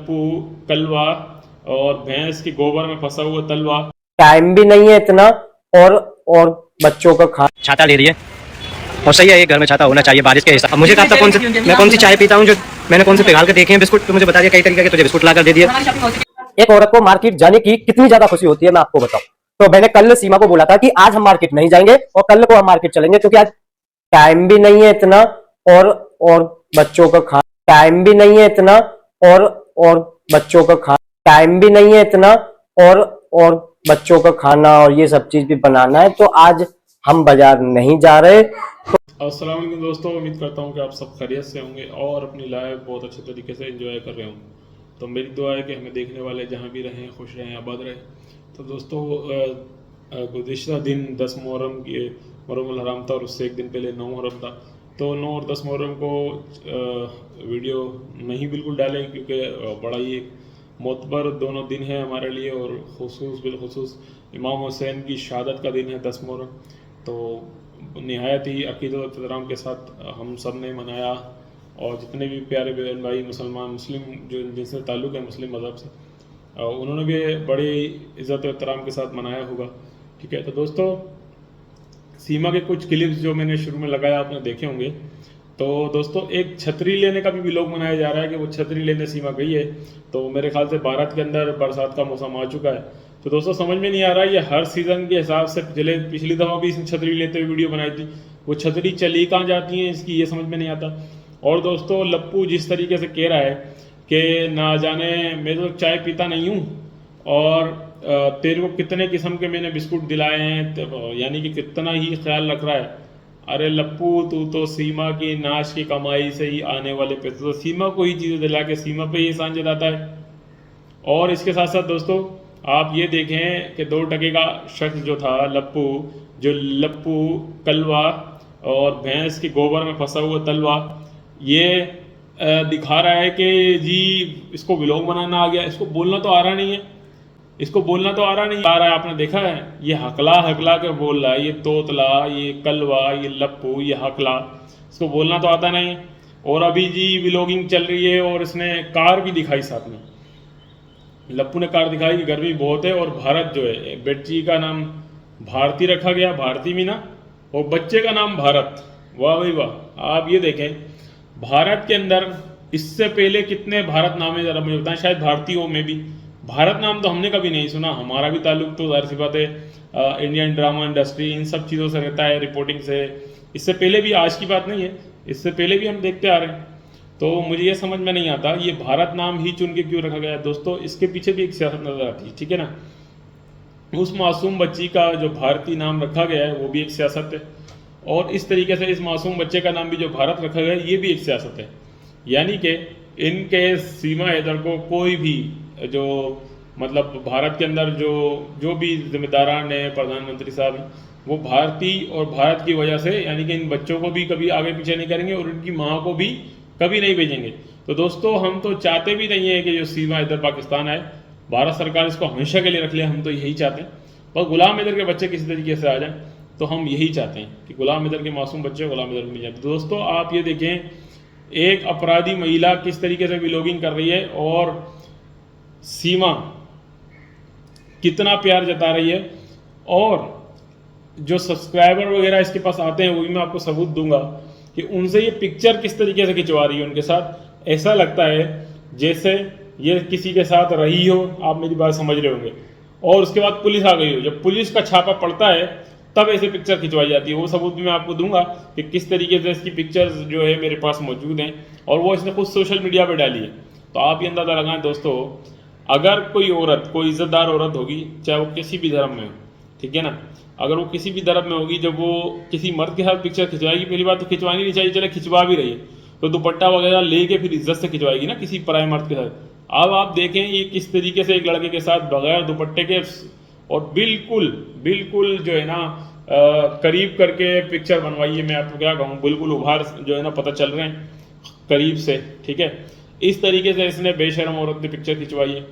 लप्पू, कलवा और भैंस के गोबर में फंसा हुआ तलवा। टाइम भी नहीं है इतना, और बच्चों का खाना। छाता ले रही है और सही है, एक घर में छाता होना चाहिए बारिश के हिसाब। अब मुझे कहा था मैं कौन सी चाय पीता हूँ, जो मैंने कौन से पिघाल के देखे हैं बिस्कुट, तो मुझे बता दिया कई तरीके के, तुझे बिस्कुट लाकर दे दिए। एक औरत को मार्केट जाने की कितनी ज्यादा खुशी होती है, मैं आपको बताऊं। तो मैंने कल सीमा को बोला था कि आज हम मार्केट नहीं जाएंगे और कल को हम मार्केट चलेंगे, क्योंकि आज टाइम भी नहीं है इतना, और बच्चों का खाना। टाइम भी नहीं है इतना, और बच्चों का खाना। टाइम भी नहीं है इतना, और बच्चों का खाना और ये सब चीज भी बनाना है, तो आज हम बाजार नहीं जा रहे। अस्सलाम वालेकुम दोस्तों, उम्मीद करता हूँ कि आप सब खैरियत से होंगे और अपनी लाइफ बहुत अच्छे तरीके से एंजॉय कर रहे होंगे। तो मेरी दुआ है कि हमें देखने वाले जहाँ भी रहें खुश रहें, आबाद रहें। तो दोस्तों, गुज़िश्ता दिन 10 मुहर्रम की मुहर्रमुल हराम था और उससे एक दिन पहले 9 मुहर्रम था। तो 9 और 10 मुहर्रम को वीडियो नहीं बिल्कुल डाले, क्योंकि बड़ा ही एक मोतबर दोनों दिन है हमारे लिए, और बिलखुसूस इमाम हुसैन की शहादत का दिन है 10 मुहर्रम। तो नहायत ही अक़ीदत और एहतराम के साथ हम सब ने मनाया, और जितने भी प्यारे बहन भाई मुसलमान मुस्लिम जो जिनसे ताल्लुक़ है मुस्लिम मज़हब से, उन्होंने भी बड़ी इज़्ज़त और एहतराम के साथ मनाया होगा। ठीक है, तो दोस्तों, सीमा के कुछ क्लिप्स जो मैंने शुरू में लगाया आपने देखे होंगे। तो दोस्तों, एक छतरी लेने का भी व्लॉग बनाया जा रहा है कि वो छतरी लेने सीमा गई है। तो मेरे ख्याल से भारत के अंदर बरसात का मौसम आ चुका है। तो दोस्तों, समझ में नहीं आ रहा है ये हर सीज़न के हिसाब से, पिछली दफ़ा भी इसने छतरी लेते हुए वीडियो बनाई थी, वो छतरी चली कहाँ जाती है इसकी, ये समझ में नहीं आता। और दोस्तों, लप्पू जिस तरीके से कह रहा है कि ना जाने मैं तो चाय पीता नहीं हूँ, और तेरे को कितने किस्म के मैंने बिस्कुट दिलाए हैं, यानी कि कितना ही ख्याल रख रहा है। अरे लप्पू, तू तो सीमा की नाश की कमाई से ही आने वाले पैसे तो सीमा को ही चीज़ें दिला के सीमा पे ही एहसान जताता है। और इसके साथ साथ दोस्तों, आप ये देखें कि 2 टके का शख्स जो था लप्पू, जो लप्पू, कलवा और भैंस के गोबर में फंसा हुआ तलवा, ये दिखा रहा है कि जी इसको व्लॉग बनाना आ गया। इसको बोलना तो आ रहा नहीं है, इसको बोलना तो आ रहा नहीं आ रहा है। आपने देखा है, ये हकला हकला के बोल रहा है, ये तोतला, ये कलवा, ये लप्पू, ये हकला, इसको बोलना तो आता नहीं है। और अभी जी व्लॉगिंग चल रही है और इसने कार भी दिखाई साथ में। लप्पू ने कार दिखाई कि गर्मी बहुत है, और भारत जो है, बेटी का नाम भारती रखा गया, भारती मीना, और बच्चे का नाम भारत। वाह भाई वाह। आप ये देखें, भारत के अंदर इससे पहले कितने भारत नाम है, ज़रा मुझे बताएं। शायद भारतीयों में भी भारत नाम तो हमने कभी नहीं सुना। हमारा भी ताल्लुक तो ज़ाहिर सी बात है इंडियन ड्रामा इंडस्ट्री इन सब चीज़ों से रहता है, रिपोर्टिंग से। इससे पहले भी, आज की बात नहीं है, इससे पहले भी हम देखते आ रहे हैं। तो मुझे ये समझ में नहीं आता ये भारत नाम ही चुन के क्यों रखा गया है। दोस्तों, इसके पीछे भी एक सियासत नज़र आती है, ठीक है ना। उस मासूम बच्ची का जो भारती नाम रखा गया है वो भी एक सियासत है, और इस तरीके से इस मासूम बच्चे का नाम भी जो भारत रखा गया है ये भी एक सियासत है। यानी कि इनके सीमा हैदर को कोई भी जो मतलब भारत के अंदर जो भी जिम्मेदारान हैं, प्रधानमंत्री साहब हैं, वो भारतीय और भारत की वजह से, यानी कि इन बच्चों को भी कभी आगे पीछे नहीं करेंगे और इनकी माँ को भी कभी नहीं भेजेंगे। तो दोस्तों, हम तो चाहते भी नहीं है कि जो सीमा इधर पाकिस्तान आए, भारत सरकार इसको हमेशा के लिए रख ले, हम तो यही चाहते हैं। और गुलाम इधर के बच्चे किसी तरीके से आ जाएं, तो हम यही चाहते हैं कि गुलाम इधर के मासूम बच्चे गुलाम इधर मिल जाए। तो दोस्तों, आप ये देखें, एक अपराधी महिला किस तरीके से व्लॉगिंग कर रही है, और सीमा कितना प्यार जता रही है। और जो सब्सक्राइबर वगैरह इसके पास आते हैं, वो भी मैं आपको सबूत दूंगा कि उनसे ये पिक्चर किस तरीके से खिंचवा रही है उनके साथ। ऐसा लगता है जैसे ये किसी के साथ रही हो, आप मेरी बात समझ रहे होंगे, और उसके बाद पुलिस आ गई हो। जब पुलिस का छापा पड़ता है तब ऐसे पिक्चर खिंचवाई जाती है। वो सबूत भी मैं आपको दूंगा कि किस तरीके से इसकी पिक्चर्स जो है मेरे पास मौजूद हैं, और वो इसने खुद सोशल मीडिया पर डाली है। तो आप ये अंदाज़ा लगाएं दोस्तों, अगर कोई औरत, कोई इज़्ज़तदार औरत होगी, चाहे वो किसी भी धर्म में हो, ठीक है ना, अगर वो किसी भी धर्म में होगी, जब वो किसी मर्द के साथ पिक्चर खिंचवाएगी, पहली बात तो खिंचवानी नहीं चाहिए, चले खिंचवा भी रही है तो दुपट्टा वगैरह लेके फिर इज्जत से खिंचवाएगी ना किसी पराए मर्द के साथ। अब आप देखें ये किस तरीके से एक लड़के के साथ बगैर दुपट्टे के, और बिल्कुल बिल्कुल जो है ना करीब करके पिक्चर बनवाई है। मैं आपको क्या कहूँ, बिल्कुल उभार जो है ना पता चल रहे हैं करीब से, ठीक है। इस तरीके से इसने बेशर्म औरत ने पिक्चर खिंचवाई है।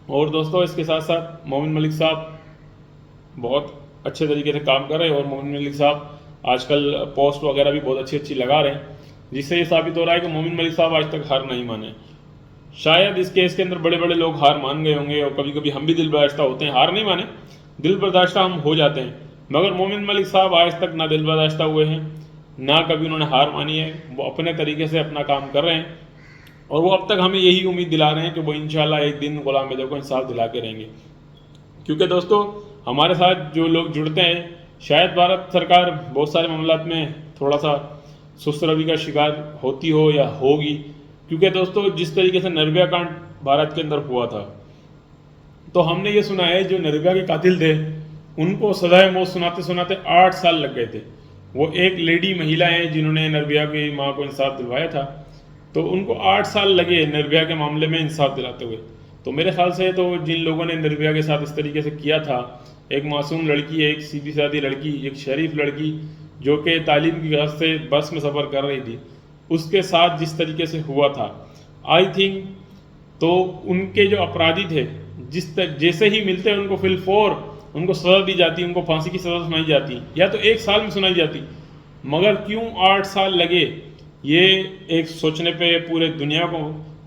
और दोस्तों, इसके साथ साथ मोमिन मलिक साहब बहुत अच्छे तरीके से काम कर रहे हैं, और मोमिन मलिक साहब आजकल पोस्ट वगैरह भी बहुत अच्छी अच्छी लगा रहे हैं, जिससे ये साबित हो रहा है कि मोमिन मलिक साहब आज तक हार नहीं माने। शायद इस केस के अंदर बड़े बड़े लोग हार मान गए होंगे, और कभी कभी हम भी दिल बर्दाश्ता होते हैं, हार नहीं माने, दिल बर्दाश्ता हम हो जाते हैं। मगर मोमिन मलिक साहब आज तक ना दिल बर्दाश्ता हुए हैं, ना कभी उन्होंने हार मानी है। वो अपने तरीके से अपना काम कर रहे हैं, और वो अब तक हमें यही उम्मीद दिला रहे हैं कि वो इंशाल्लाह एक दिन गुलाम हैदर को इंसाफ दिला के रहेंगे। क्योंकि दोस्तों हमारे साथ जो लोग जुड़ते हैं, शायद भारत सरकार बहुत सारे मामलात में थोड़ा सा सुस्त रवि का शिकार होती हो या होगी। क्योंकि दोस्तों जिस तरीके से निर्भया कांड भारत के अंदर हुआ था, तो हमने ये सुना है जो निर्भया के कातिल थे उनको सजाए मौत सुनाते सुनाते 8 साल लग गए थे। वो एक लेडी महिला हैं जिन्होंने निर्भया की माँ को इंसाफ दिलवाया था, तो उनको 8 साल लगे निर्भया के मामले में इंसाफ दिलाते हुए। तो मेरे ख्याल से तो जिन लोगों ने निर्भया के साथ इस तरीके से किया था, एक मासूम लड़की, एक सीधी सादी लड़की, एक शरीफ लड़की जो कि तालीम की गरज से बस में सफ़र कर रही थी, उसके साथ जिस तरीके से हुआ था, आई थिंक तो उनके जो अपराधी थे जैसे ही मिलते उनको फिलफोर उनको सज़ा दी जाती, उनको फांसी की सज़ा सुनाई जाती, या तो 1 साल में सुनाई जाती। मगर क्यों 8 साल लगे, ये एक सोचने पे पूरे दुनिया को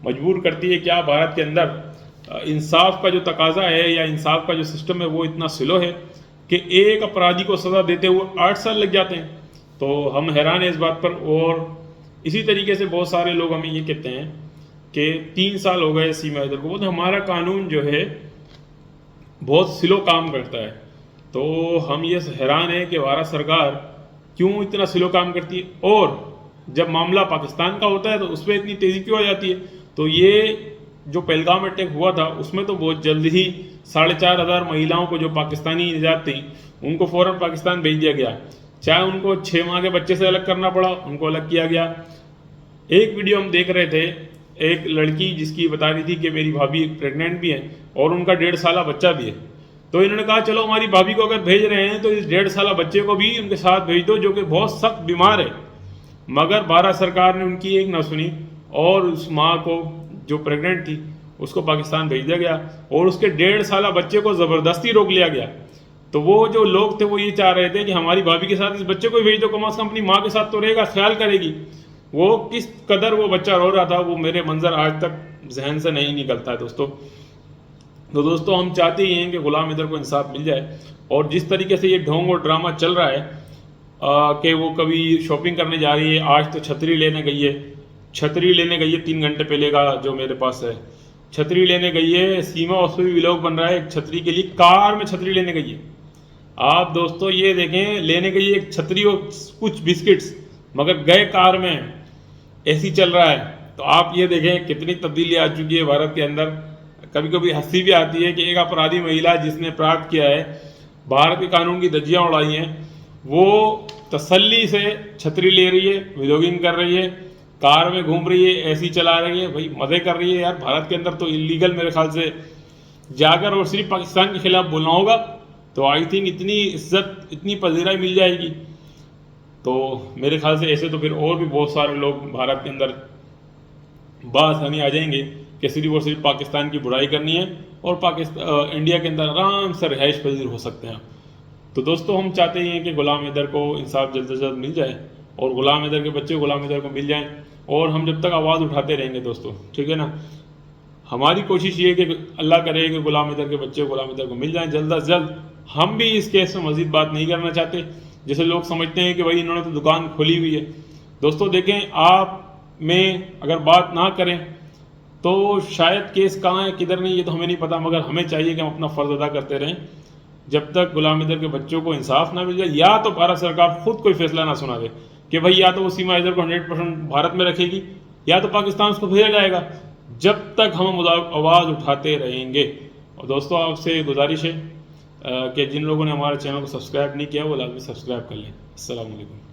मजबूर करती है। क्या भारत के अंदर इंसाफ का जो तकाजा है या इंसाफ का जो सिस्टम है वो इतना स्लो है कि एक अपराधी को सज़ा देते हुए 8 साल लग जाते हैं। तो हम हैरान हैं इस बात पर। और इसी तरीके से बहुत सारे लोग हमें ये कहते हैं कि 3 साल हो गए सीमा हैदर को, तो हमारा कानून जो है बहुत स्लो काम करता है। तो हम ये हैरान है कि भारत सरकार क्यों इतना स्लो काम करती है, और जब मामला पाकिस्तान का होता है तो उसमें इतनी तेज़ी क्यों आ जाती है। तो ये जो पहलगाम अटैक हुआ था उसमें तो बहुत जल्द ही 4,500 महिलाओं को जो पाकिस्तानी निजात थी उनको फ़ौरन पाकिस्तान भेज दिया गया। चाहे उनको 6 माह के बच्चे से अलग करना पड़ा, उनको अलग किया गया। एक वीडियो हम देख रहे थे, एक लड़की जिसकी बता रही थी कि मेरी भाभी प्रेग्नेंट भी है और उनका 1.5 साला बच्चा भी है। तो इन्होंने कहा चलो हमारी भाभी को अगर भेज रहे हैं तो इस 1.5 साला बच्चे को भी उनके साथ भेज दो जो कि बहुत सख्त बीमार है। मगर भारत सरकार ने उनकी एक ना सुनी और उस माँ को जो प्रेग्नेंट थी उसको पाकिस्तान भेज दिया गया और उसके 1.5 साला बच्चे को ज़बरदस्ती रोक लिया गया। तो वो जो लोग थे वो ये चाह रहे थे कि हमारी भाभी के साथ इस बच्चे को भेज दो, कम अज़ कम अपनी माँ के साथ तो रहेगा, ख्याल करेगी। वो किस कदर वो बच्चा रो रहा था वो मेरे मंजर आज तक जहन से नहीं निकलता है दोस्तों। तो दोस्तों हम चाहते ही हैं कि गुलाम हैदर को इंसाफ मिल जाए। और जिस तरीके से ये ढोंग और ड्रामा चल रहा है कि वो कभी शॉपिंग करने जा रही है, आज तो छतरी लेने गई है, 3 घंटे पहले का जो मेरे पास है, छतरी लेने गई है। सीमा उस पर भी व्लॉग बन रहा है, एक छतरी के लिए कार में छतरी लेने गई है। आप दोस्तों ये देखें, लेने गई एक छतरी और कुछ बिस्किट्स, मगर गए कार में, ऐसी चल रहा है। तो आप ये देखें कितनी तब्दीली आ चुकी है भारत के अंदर। कभी कभी हंसी भी आती है कि एक अपराधी महिला जिसने अपराध किया है, भारत के कानून की धज्जियां उड़ाई हैं, वो तसल्ली से छतरी ले रही है, व्लॉगिंग कर रही है, कार में घूम रही है, ऐसी चला रही है, भाई मज़े कर रही है। यार भारत के अंदर तो इलीगल मेरे ख्याल से जाकर और सिर्फ पाकिस्तान के खिलाफ बोलना होगा तो आई थिंक इतनी इज्जत, इतनी पजीराई मिल जाएगी। तो मेरे ख्याल से ऐसे तो फिर और भी बहुत सारे लोग भारत के अंदर बासानी आ जाएंगे कि सिर्फ और सिर्फ पाकिस्तान की बुराई करनी है और पाकिस्तान इंडिया के अंदर आराम से रिहाइश पजीर हो सकते हैं। तो दोस्तों हम चाहते हैं कि गुलाम हैदर को इंसाफ जल्द से जल्द मिल जाए और गुलाम हैदर के बच्चे गुलाम हैदर को मिल जाएं। और हम जब तक आवाज़ उठाते रहेंगे दोस्तों, ठीक है ना। हमारी कोशिश ये है कि अल्लाह करे कि गुलाम हैदर के बच्चे गुलाम हैदर को मिल जाएं जल्द से जल्द। हम भी इस केस में मज़ीद बात नहीं करना चाहते। जैसे लोग समझते हैं कि भाई इन्होंने तो दुकान खोली हुई है। दोस्तों देखें, आप में अगर बात ना करें तो शायद केस कहाँ है किधर नहीं ये तो हमें नहीं पता, मगर हमें चाहिए कि हम अपना फ़र्ज़ अदा करते रहें जब तक गुलाम हैदर के बच्चों को इंसाफ ना मिल जाए। या तो भारत सरकार खुद कोई फैसला ना सुना दे कि भाई या तो वो सीमा हैदर को 100% भारत में रखेगी या तो पाकिस्तान उसको भेजा जाएगा। जब तक हम आवाज़ उठाते रहेंगे। और दोस्तों आपसे गुजारिश है कि जिन लोगों ने हमारे चैनल को सब्सक्राइब नहीं किया वो लाजमी सब्सक्राइब कर लें। अस्सलाम वालेकुम।